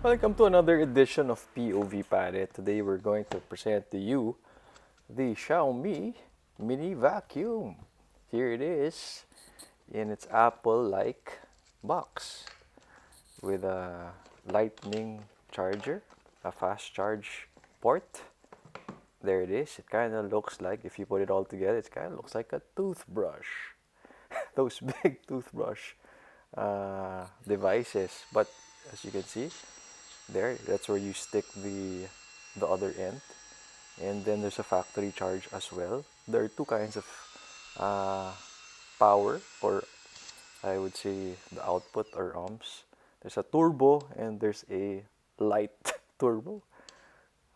Welcome to another edition of POV Pare. Today we're going to present to you the Xiaomi Mini Vacuum. Here it is in its Apple-like box with a lightning charger, a fast charge port. There it is. It kind of looks like, if you put it all together, it kind of looks like a toothbrush. Those big toothbrush devices. But as you can see, that's where you stick the other end, and then there's a factory charge as well. There are two kinds of uh, power, or I would say the output or ohms. There's a turbo and there's a light turbo.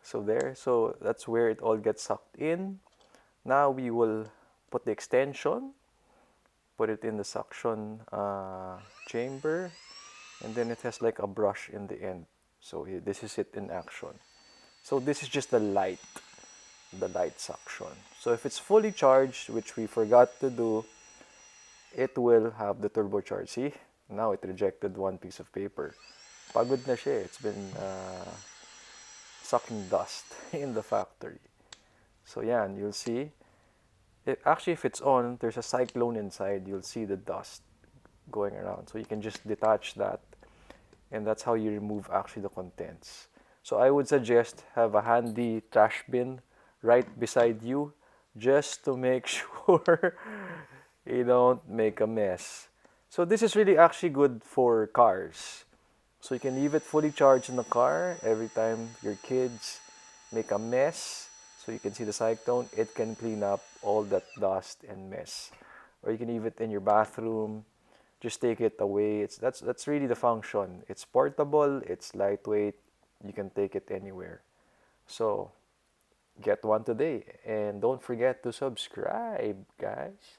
So that's where it all gets sucked in. Now we will put the extension, put it in the suction chamber, and then it has like a brush in the end. So this is it in action. So this is just the light suction. So if it's fully charged, which we forgot to do, it will have the turbocharge. See, now it rejected one piece of paper. Pagod na siya. It's been sucking dust in the factory. So yeah, and you'll see. Actually, if it's on, there's a cyclone inside. You'll see the dust going around. So you can just detach that, and that's how you remove actually the contents. So I would suggest have a handy trash bin right beside you, just to make sure you don't make a mess. So this is really actually good for cars. So you can leave it fully charged in the car. Every time your kids make a mess, so you can see the cyclone, it can clean up all that dust and mess. Or you can leave it in your bathroom, just take it away. That's really the function. It's portable, it's lightweight, you can take it anywhere. So get one today, and don't forget to subscribe, guys.